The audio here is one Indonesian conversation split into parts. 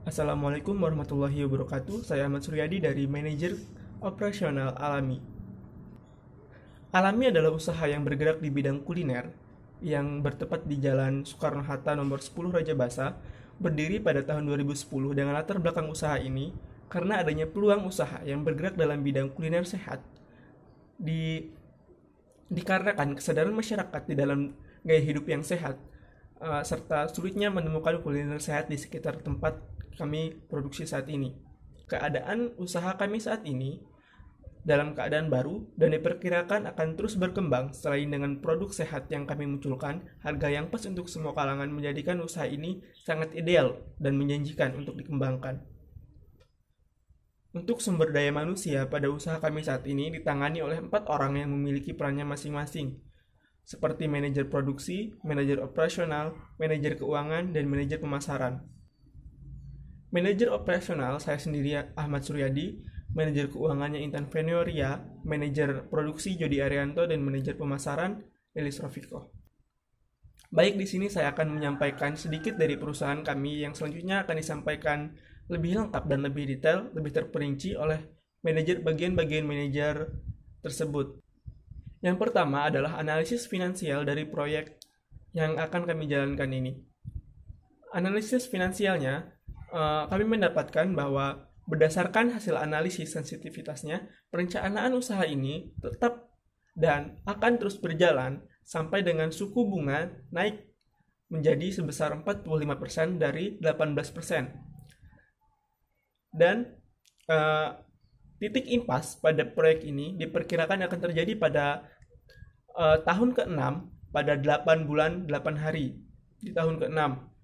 Assalamualaikum warahmatullahi wabarakatuh. Saya Ahmad Suryadi dari Manajer Operasional Alami. Alami adalah usaha yang bergerak di bidang kuliner yang bertepat di Jalan Soekarno-Hatta nomor 10 Raja Basa, berdiri pada tahun 2010 dengan latar belakang usaha ini karena adanya peluang usaha yang bergerak dalam bidang kuliner sehat di dikarenakan kesadaran masyarakat di dalam gaya hidup yang sehat serta sulitnya menemukan kuliner sehat di sekitar tempat kami produksi saat ini. Keadaan usaha kami saat ini dalam keadaan baru dan diperkirakan akan terus berkembang. Selain dengan produk sehat yang kami munculkan, harga yang pas untuk semua kalangan menjadikan usaha ini sangat ideal dan menjanjikan untuk dikembangkan. Untuk sumber daya manusia pada usaha kami saat ini ditangani oleh 4 orang yang memiliki perannya masing-masing, seperti manajer produksi, manajer operasional, manajer keuangan, dan manajer pemasaran. Manajer operasional saya sendiri Ahmad Suryadi, manajer keuangannya Intan Venioria, manajer produksi Jody Arianto, dan manajer pemasaran Elis Rofiko. Baik, di sini saya akan menyampaikan sedikit dari perusahaan kami yang selanjutnya akan disampaikan lebih lengkap dan lebih detail, lebih terperinci oleh bagian-bagian manajer tersebut. Yang pertama adalah analisis finansial dari proyek yang akan kami jalankan ini. Analisis finansialnya, kami mendapatkan bahwa berdasarkan hasil analisis sensitivitasnya, perencanaan usaha ini tetap dan akan terus berjalan sampai dengan suku bunga naik menjadi sebesar 45% dari 18%. Dan titik impas pada proyek ini diperkirakan akan terjadi pada tahun ke-6 pada 8 bulan 8 hari di tahun ke-6.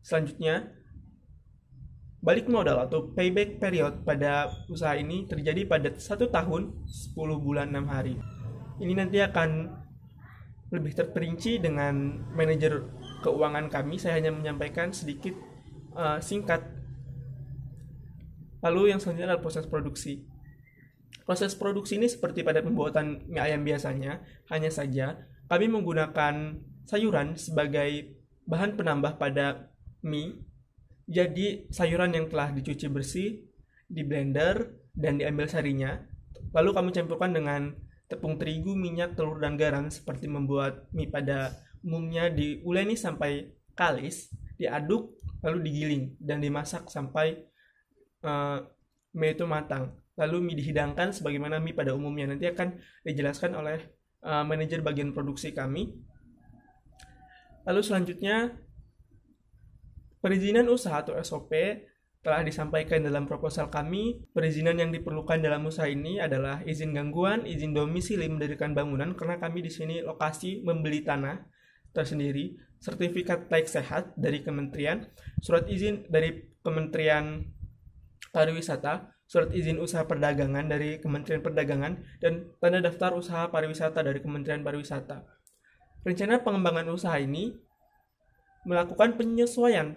Selanjutnya, balik modal atau payback period pada usaha ini terjadi pada 1 tahun 10 bulan 6 hari. Ini nanti akan lebih terperinci dengan manajer keuangan kami. Saya hanya menyampaikan sedikit singkat. Lalu yang selanjutnya adalah proses produksi. Proses produksi ini seperti pada pembuatan mie ayam biasanya, hanya saja kami menggunakan sayuran sebagai bahan penambah pada mie. Jadi sayuran yang telah dicuci bersih, di blender, dan diambil sarinya. Lalu kami campurkan dengan tepung terigu, minyak, telur, dan garam seperti membuat mie pada umumnya. Diuleni sampai kalis, diaduk, lalu digiling, dan dimasak sampai mie itu matang. Lalu mie dihidangkan sebagaimana mie pada umumnya. Nanti akan dijelaskan oleh manajer bagian produksi kami. Lalu selanjutnya, perizinan usaha atau SOP telah disampaikan dalam proposal kami. Perizinan yang diperlukan dalam usaha ini adalah izin gangguan, izin domisili mendirikan bangunan karena kami di sini lokasi membeli tanah tersendiri, sertifikat layak sehat dari kementerian, surat izin dari Kementerian Pariwisata, surat izin usaha perdagangan dari Kementerian Perdagangan, dan tanda daftar usaha pariwisata dari Kementerian Pariwisata. Rencana pengembangan usaha ini melakukan penyesuaian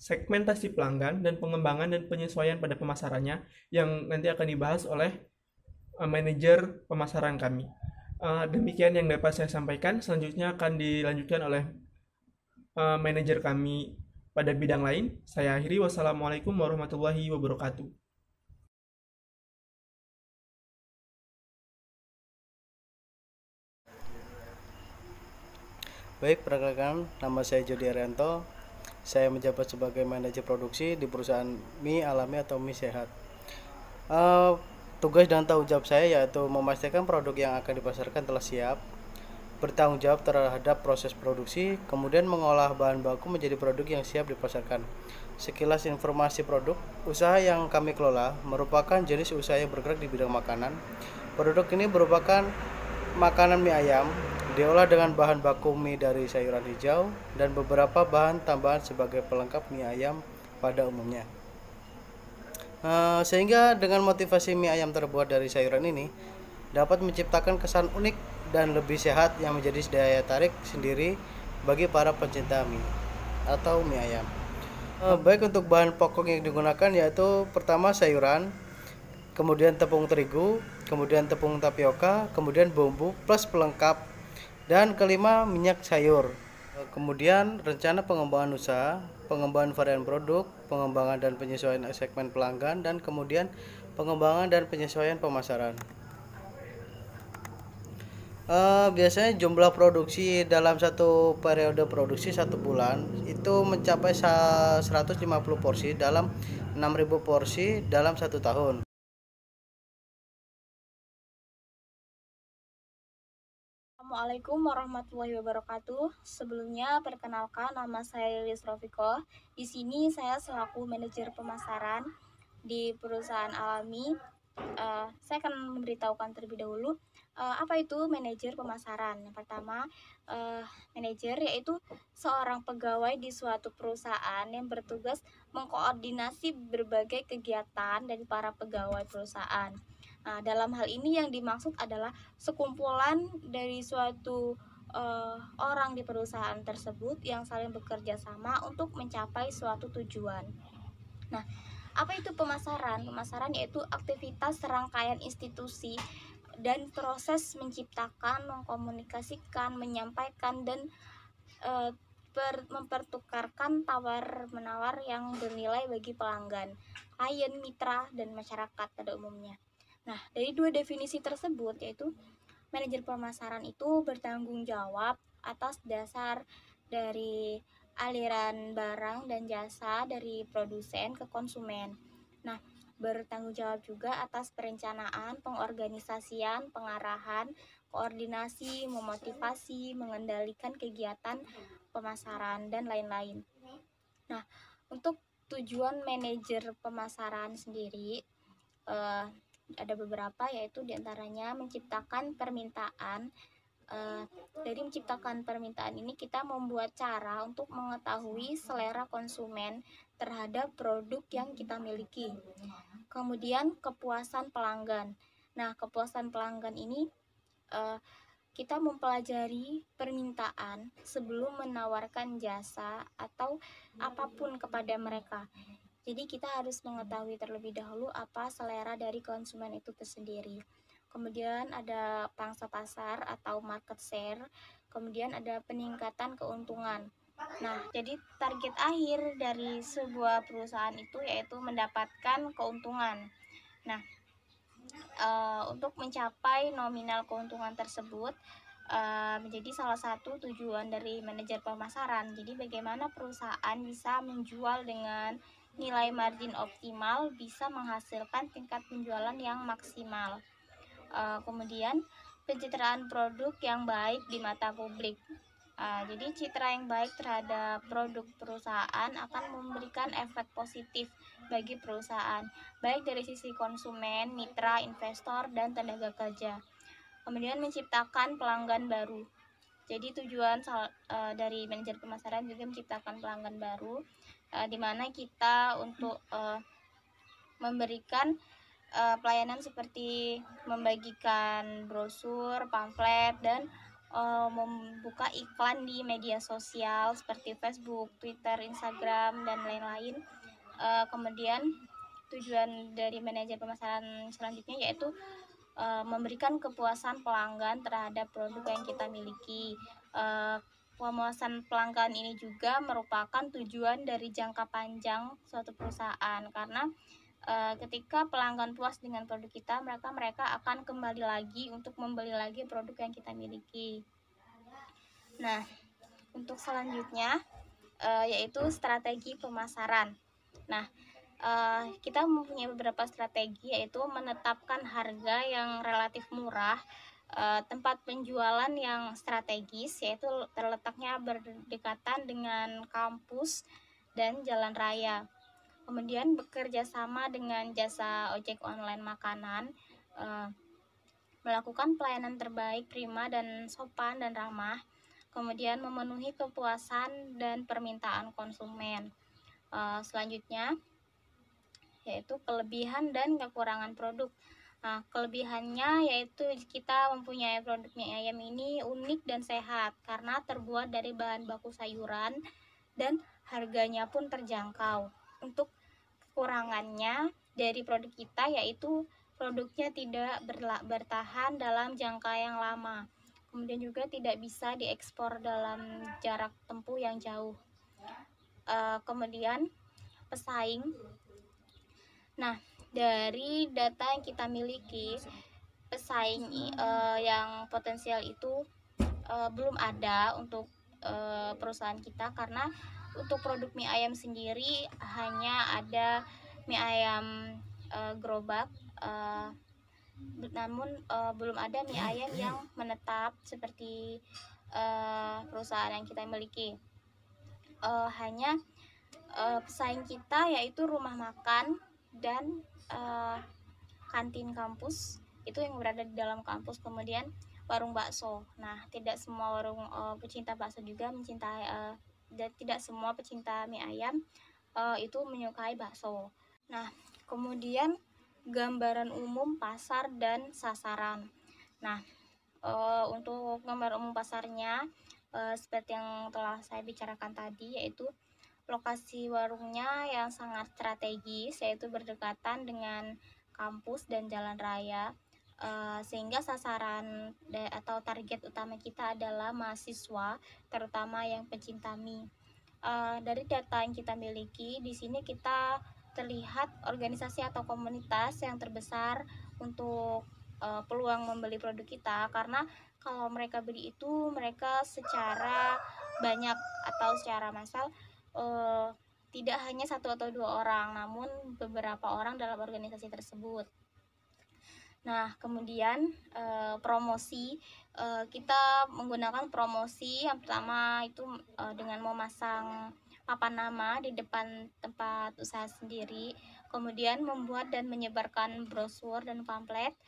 segmentasi pelanggan dan pengembangan dan penyesuaian pada pemasarannya yang nanti akan dibahas oleh manajer pemasaran kami. Demikian yang dapat saya sampaikan. Selanjutnya akan dilanjutkan oleh manajer kami pada bidang lain. Saya akhiri. Wassalamualaikum warahmatullahi wabarakatuh. Baik, perkenalkan, nama saya Jody Arianto. Saya menjabat sebagai manajer produksi di perusahaan mie alami atau mie sehat. Tugas dan tanggung jawab saya yaitu memastikan produk yang akan dipasarkan telah siap, bertanggung jawab terhadap proses produksi, kemudian mengolah bahan baku menjadi produk yang siap dipasarkan. Sekilas informasi produk, usaha yang kami kelola merupakan jenis usaha yang bergerak di bidang makanan. Produk ini merupakan makanan mie ayam, diolah dengan bahan baku mie dari sayuran hijau dan beberapa bahan tambahan sebagai pelengkap mie ayam pada umumnya. Sehingga dengan motivasi mie ayam terbuat dari sayuran ini dapat menciptakan kesan unik dan lebih sehat yang menjadi daya tarik sendiri bagi para pencinta mie atau mie ayam. Baik, untuk bahan pokok yang digunakan yaitu pertama sayuran, kemudian tepung terigu, kemudian tepung tapioka, kemudian bumbu plus pelengkap, dan kelima minyak sayur. Kemudian rencana pengembangan usaha, pengembangan varian produk, pengembangan dan penyesuaian segmen pelanggan, dan kemudian pengembangan dan penyesuaian pemasaran. Biasanya jumlah produksi dalam satu periode produksi 1 bulan itu mencapai 150 porsi dalam 6.000 porsi dalam 1 tahun. Assalamualaikum warahmatullahi wabarakatuh. Sebelumnya, perkenalkan nama saya Lilis Rofiko. Di sini saya selaku manajer pemasaran di perusahaan Alami. Saya akan memberitahukan terlebih dahulu apa itu manajer pemasaran. Yang pertama, manajer yaitu seorang pegawai di suatu perusahaan yang bertugas mengkoordinasi berbagai kegiatan dari para pegawai perusahaan. Nah, dalam hal ini yang dimaksud adalah sekumpulan dari suatu orang di perusahaan tersebut yang saling bekerja sama untuk mencapai suatu tujuan. Nah, apa itu pemasaran? Pemasaran yaitu aktivitas serangkaian institusi dan proses menciptakan, mengkomunikasikan, menyampaikan, dan mempertukarkan tawar-menawar yang bernilai bagi pelanggan, klien, mitra, dan masyarakat pada umumnya. Nah, dari dua definisi tersebut, yaitu manajer pemasaran itu bertanggung jawab atas dasar dari aliran barang dan jasa dari produsen ke konsumen. Nah, bertanggung jawab juga atas perencanaan, pengorganisasian, pengarahan, koordinasi, memotivasi, mengendalikan kegiatan pemasaran, dan lain-lain. Nah, untuk tujuan manajer pemasaran sendiri, ada beberapa, yaitu diantaranya menciptakan permintaan. Dari menciptakan permintaan ini kita membuat cara untuk mengetahui selera konsumen terhadap produk yang kita miliki. Kemudian kepuasan pelanggan. Nah, kepuasan pelanggan ini kita mempelajari permintaan sebelum menawarkan jasa atau apapun kepada mereka. Jadi kita harus mengetahui terlebih dahulu apa selera dari konsumen itu tersendiri. Kemudian ada pangsa pasar atau market share. Kemudian ada peningkatan keuntungan. Nah, jadi target akhir dari sebuah perusahaan itu yaitu mendapatkan keuntungan. Nah, untuk mencapai nominal keuntungan tersebut menjadi salah satu tujuan dari manajer pemasaran. Jadi bagaimana perusahaan bisa menjual dengan nilai margin optimal, bisa menghasilkan tingkat penjualan yang maksimal. Kemudian pencitraan produk yang baik di mata publik. Jadi citra yang baik terhadap produk perusahaan akan memberikan efek positif bagi perusahaan, baik dari sisi konsumen, mitra, investor, dan tenaga kerja. Kemudian menciptakan pelanggan baru. Jadi tujuan dari manajer pemasaran juga menciptakan pelanggan baru, di mana kita untuk memberikan pelayanan seperti membagikan brosur, pamflet, dan membuka iklan di media sosial seperti Facebook, Twitter, Instagram, dan lain-lain. Kemudian tujuan dari manajer pemasaran selanjutnya yaitu memberikan kepuasan pelanggan terhadap produk yang kita miliki. Pemuasan pelanggan ini juga merupakan tujuan dari jangka panjang suatu perusahaan, karena ketika pelanggan puas dengan produk kita, mereka akan kembali lagi untuk membeli lagi produk yang kita miliki. Nah, untuk selanjutnya yaitu strategi pemasaran. Nah, kita mempunyai beberapa strategi, yaitu menetapkan harga yang relatif murah, tempat penjualan yang strategis, yaitu terletaknya berdekatan dengan kampus dan jalan raya. Kemudian bekerja sama dengan jasa ojek online makanan, melakukan pelayanan terbaik, prima dan sopan dan ramah. Kemudian memenuhi kepuasan dan permintaan konsumen. Selanjutnya yaitu kelebihan dan kekurangan produk. Nah, kelebihannya yaitu kita mempunyai produk mie ayam ini unik dan sehat karena terbuat dari bahan baku sayuran dan harganya pun terjangkau. Untuk kekurangannya dari produk kita yaitu produknya tidak bertahan dalam jangka yang lama. kemudian juga tidak bisa diekspor dalam jarak tempuh yang jauh. Kemudian pesaing. Nah, dari data yang kita miliki, pesaing yang potensial itu belum ada untuk perusahaan kita, karena untuk produk mie ayam sendiri hanya ada mie ayam gerobak, namun belum ada mie ayam yang menetap seperti perusahaan yang kita miliki. Hanya pesaing kita yaitu rumah makan dan kantin kampus itu yang berada di dalam kampus, kemudian warung bakso. Nah, tidak semua warung pecinta bakso juga mencintai dan tidak semua pecinta mie ayam itu menyukai bakso. Nah, kemudian gambaran umum pasar dan sasaran. Nah, untuk gambar umum pasarnya seperti yang telah saya bicarakan tadi, yaitu lokasi warungnya yang sangat strategis, yaitu berdekatan dengan kampus dan jalan raya, sehingga sasaran atau target utama kita adalah mahasiswa, terutama yang pecinta mie. Dari data yang kita miliki di sini, kita terlihat organisasi atau komunitas yang terbesar untuk peluang membeli produk kita, karena kalau mereka beli itu mereka secara banyak atau secara massal, tidak hanya satu atau dua orang, namun beberapa orang dalam organisasi tersebut. Nah, kemudian promosi, kita menggunakan promosi yang pertama itu dengan memasang papan nama di depan tempat usaha sendiri, kemudian membuat dan menyebarkan brosur dan pamflet,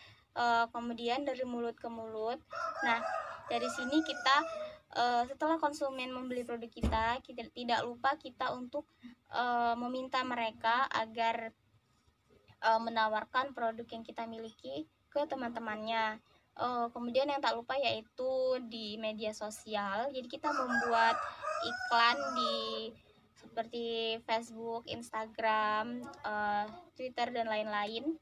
kemudian dari mulut ke mulut. Nah, dari sini kita setelah konsumen membeli produk kita tidak lupa kita untuk meminta mereka agar menawarkan produk yang kita miliki ke teman-temannya. Kemudian yang tak lupa yaitu di media sosial. Jadi kita membuat iklan di seperti Facebook, Instagram, Twitter dan lain-lain.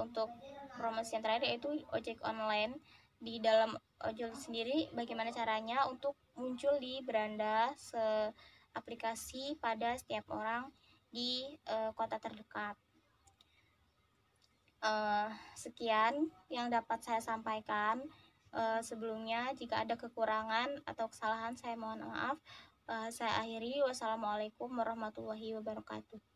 Untuk promosi yang terakhir yaitu ojek online. Di dalam ojol sendiri, bagaimana caranya untuk muncul di beranda aplikasi pada setiap orang di kota terdekat. Sekian yang dapat saya sampaikan. Sebelumnya jika ada kekurangan atau kesalahan saya mohon maaf. Saya akhiri. Wassalamualaikum warahmatullahi wabarakatuh.